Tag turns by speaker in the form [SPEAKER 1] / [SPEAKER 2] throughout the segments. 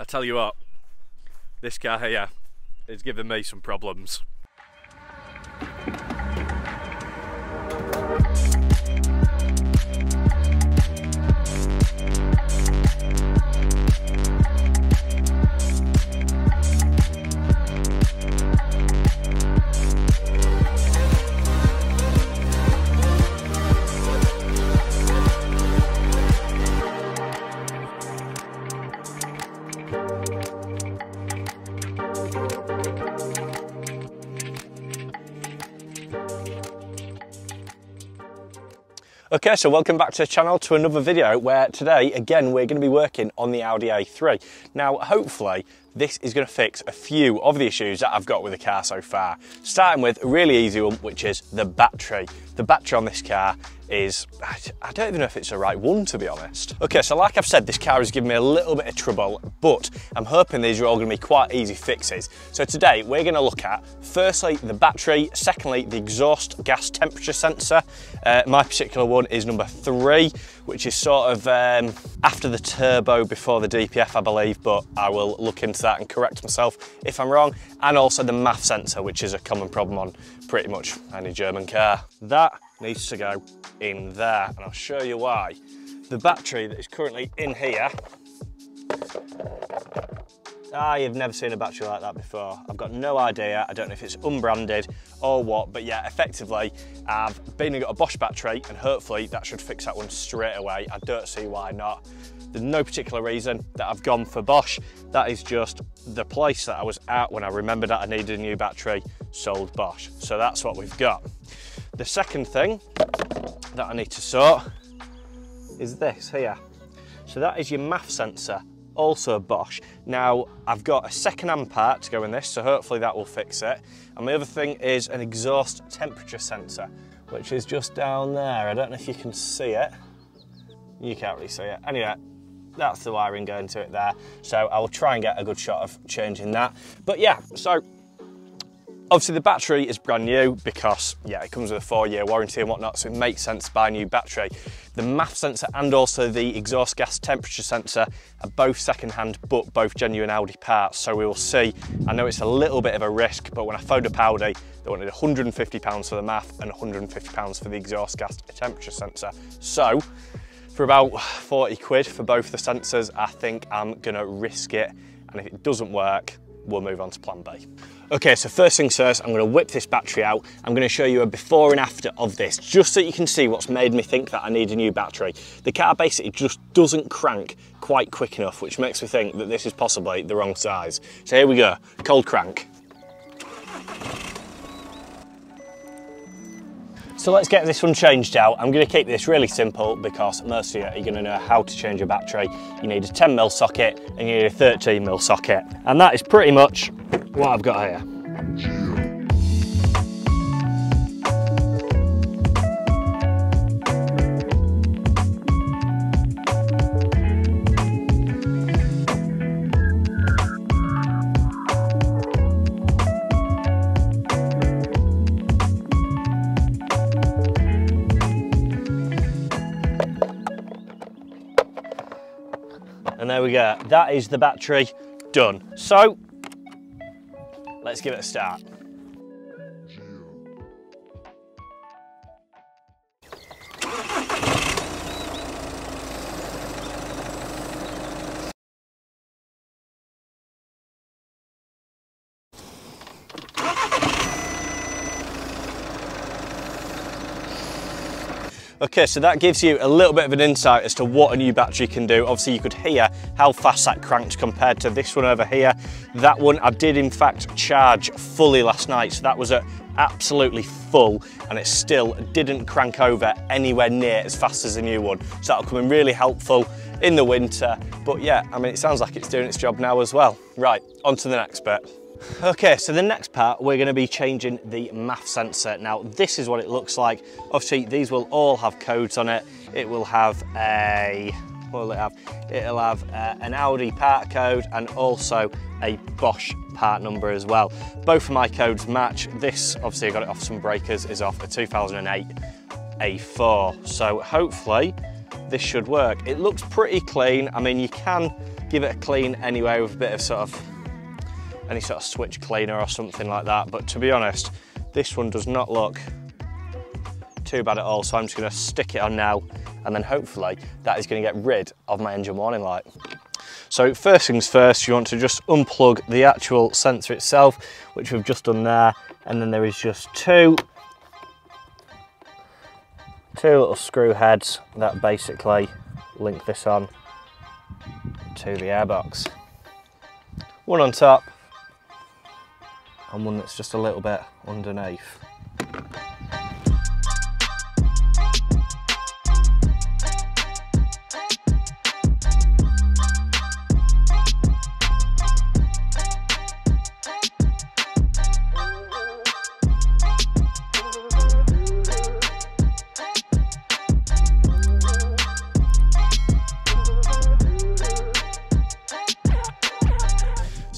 [SPEAKER 1] I tell you what, this car here is giving me some problems.
[SPEAKER 2] Okay, so welcome back to the channel to another video where today, again, we're going to be working on the Audi A3. Now, hopefully, this is going to fix a few of the issues that I've got with the car so far. Starting with a really easy one, which is the battery. The battery on this car is, I don't even know if it's the right one, to be honest. Okay, so like I've said, this car has given me a little bit of trouble, but I'm hoping these are all going to be quite easy fixes. So today, we're going to look at, firstly, the battery, secondly, the exhaust gas temperature sensor. My particular one is number 3, which is sort of after the turbo, before the DPF, I believe, but I will look into that and correct myself if I'm wrong. And also the MAF sensor, which is a common problem on pretty much any German car. That needs to go in there, and I'll show you why. The battery that is currently in here, you've never seen a battery like that before. I've got no idea. I don't know if it's unbranded or what, but yeah, effectively, I've been and got a Bosch battery, and hopefully that should fix that one straight away. I don't see why not. There's no particular reason that I've gone for Bosch. That is just the place that I was at when I remembered that I needed a new battery, sold Bosch. So that's what we've got. The second thing that I need to sort is this here. So that is your MAF sensor, also Bosch. Now, I've got a second-hand part to go in this, so hopefully that will fix it. And the other thing is an exhaust temperature sensor, which is just down there. I don't know if you can see it. You can't really see it. Anyway, that's the wiring going to it there. So I will try and get a good shot of changing that. But yeah, so obviously the battery is brand new because, yeah, it comes with a 4-year warranty and whatnot, so it makes sense to buy a new battery. The MAF sensor and also the exhaust gas temperature sensor are both second-hand, but both genuine Audi parts, so we will see. I know it's a little bit of a risk, but when I phoned up Audi, they wanted £150 for the MAF and £150 for the exhaust gas temperature sensor. So, for about 40 quid for both the sensors, I think I'm gonna risk it, and if it doesn't work, we'll move on to plan B. Okay, so first things first, I'm gonna whip this battery out. I'm gonna show you a before and after of this, just so you can see what's made me think that I need a new battery. The car basically just doesn't crank quite quick enough, which makes me think that this is possibly the wrong size. So here we go, cold crank. So let's get this one changed out. I'm going to keep this really simple because most of you are going to know how to change a battery. You need a 10mm socket and you need a 13mm socket. And that is pretty much what I've got here. And there we go, that is the battery done. So, let's give it a start. Okay, so that gives you a little bit of an insight as to what a new battery can do. Obviously, you could hear how fast that cranked compared to this one over here. That one I did in fact charge fully last night, so that was at absolutely full, and it still didn't crank over anywhere near as fast as the new one. So that'll come in really helpful in the winter. But yeah, I mean, it sounds like it's doing its job now as well. Right, on to the next bit. Okay, so the next part, we're going to be changing the MAF sensor. Now, this is what it looks like. Obviously, these will all have codes on it. It will have a, what will it have? It'll have an Audi part code and also a Bosch part number as well. Both of my codes match. This, obviously, I got it off some breakers, is off a 2008 A4. So hopefully, this should work. It looks pretty clean. I mean, you can give it a clean anyway with a bit of sort of, any sort of switch cleaner or something like that. But to be honest, this one does not look too bad at all. So I'm just gonna stick it on now, and then hopefully that is gonna get rid of my engine warning light. So first things first, you want to just unplug the actual sensor itself, which we've just done there. And then there is just two little screw heads that basically link this on to the airbox. One on top and one that's just a little bit underneath.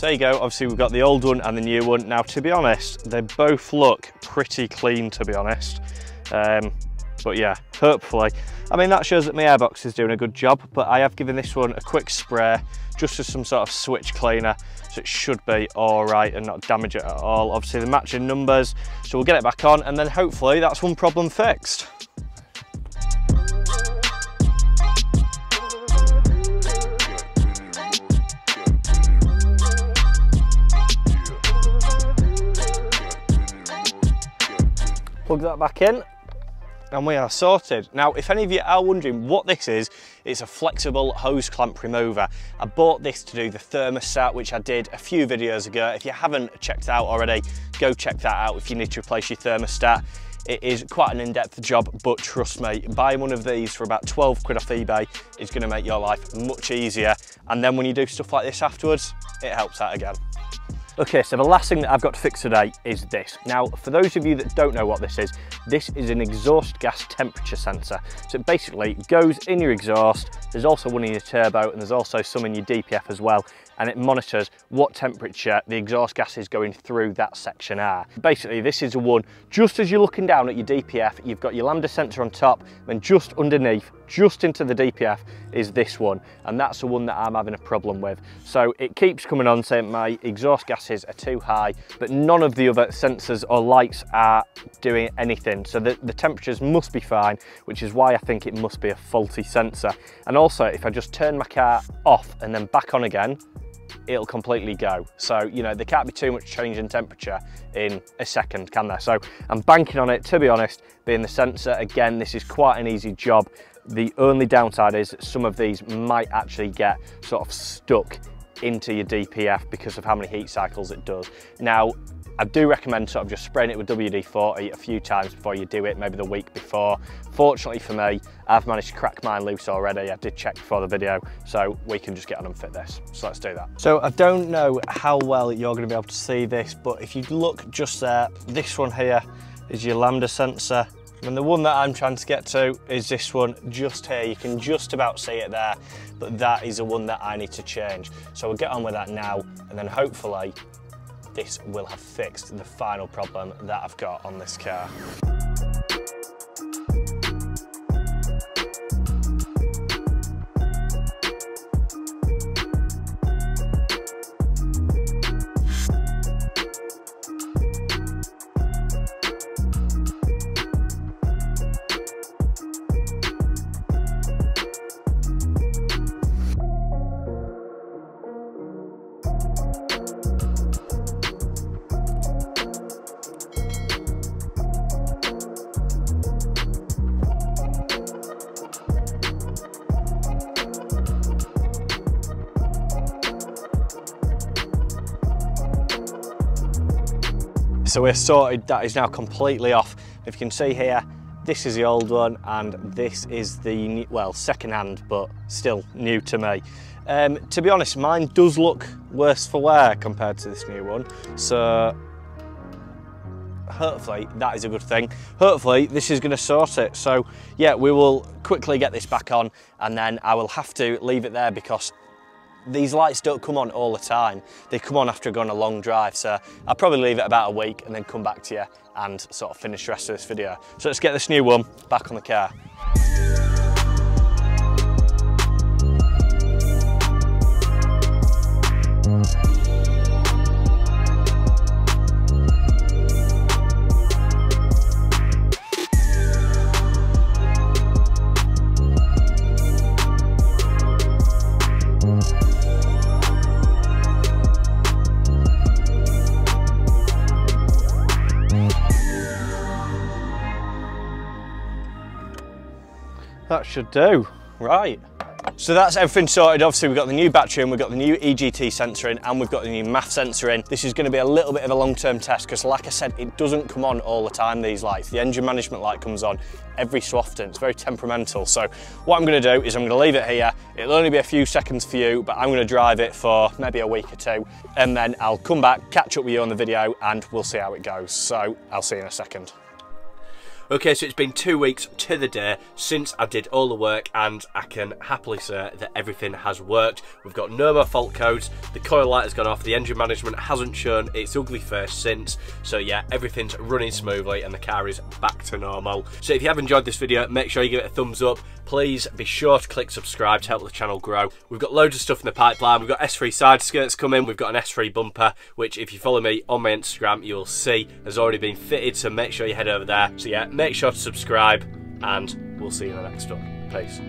[SPEAKER 2] There you go, obviously we've got the old one and the new one. Now, to be honest, they both look pretty clean, to be honest. But yeah, hopefully. I mean, that shows that my airbox is doing a good job, but I have given this one a quick spray, just as some sort of switch cleaner, so it should be all right and not damage it at all. Obviously, the matching numbers, so we'll get it back on, and then hopefully that's one problem fixed. Plug that back in and we are sorted. Now, if any of you are wondering what this is, it's a flexible hose clamp remover. I bought this to do the thermostat, which I did a few videos ago. If you haven't checked it out already, go check that out if you need to replace your thermostat. It is quite an in-depth job, but trust me, buying one of these for about 12 quid off eBay is going to make your life much easier. And then when you do stuff like this afterwards, it helps out again. Okay, so the last thing that I've got to fix today is this. Now, for those of you that don't know what this is an exhaust gas temperature sensor. So it basically goes in your exhaust, there's also one in your turbo, and there's also some in your DPF as well, and it monitors what temperature the exhaust gases going through that section are. Basically, this is the one, just as you're looking down at your DPF, you've got your lambda sensor on top, and just underneath, just into the DPF, is this one, and that's the one that I'm having a problem with. So it keeps coming on saying my exhaust gases are too high, but none of the other sensors or lights are doing anything. So the temperatures must be fine, which is why I think it must be a faulty sensor. And also, if I just turn my car off and then back on again, it'll completely go. So, you know, there can't be too much change in temperature in a second, can there? So I'm banking on it, to be honest, being the sensor. Again, this is quite an easy job. The only downside is that some of these might actually get sort of stuck into your DPF because of how many heat cycles it does. Now, I do recommend sort of just spraying it with WD-40 a few times before you do it, maybe the week before. Fortunately for me, I've managed to crack mine loose already. I did check before the video, so we can just get on and fit this. So let's do that. So I don't know how well you're going to be able to see this, but if you look just there, this one here is your lambda sensor. And the one that I'm trying to get to is this one just here. You can just about see it there, but that is the one that I need to change. So we'll get on with that now, and then hopefully this will have fixed the final problem that I've got on this car. So we're sorted, that is now completely off. If you can see here, this is the old one and this is the, well, second hand, but still new to me. To be honest, mine does look worse for wear compared to this new one. So hopefully that is a good thing. Hopefully this is going to sort it. So yeah, we will quickly get this back on and then I will have to leave it there because these lights don't come on all the time. They come on after going a long drive. So I'll probably leave it about a week and then come back to you and sort of finish the rest of this video. So let's get this new one back on the car.
[SPEAKER 3] That should do.
[SPEAKER 2] Right. So that's everything sorted. Obviously we've got the new battery in, we've got the new EGT sensor in, and we've got the new MAF sensor in. This is going to be a little bit of a long-term test because, like I said, it doesn't come on all the time, these lights. The engine management light comes on every so often. It's very temperamental. So what I'm going to do is I'm going to leave it here. It'll only be a few seconds for you, but I'm going to drive it for maybe a week or two, and then I'll come back, catch up with you on the video, and we'll see how it goes. So I'll see you in a second.
[SPEAKER 1] Okay, so it's been 2 weeks to the day since I did all the work, and I can happily say that everything has worked. We've got no more fault codes, the coil light has gone off, the engine management hasn't shown its ugly face since, so yeah, everything's running smoothly and the car is back to normal. So if you have enjoyed this video, make sure you give it a thumbs up. Please be sure to click subscribe to help the channel grow. We've got loads of stuff in the pipeline. We've got S3 side skirts coming, we've got an S3 bumper, which if you follow me on my Instagram, you'll see has already been fitted, so make sure you head over there. So yeah, make sure to subscribe, and we'll see you in the next one. Peace.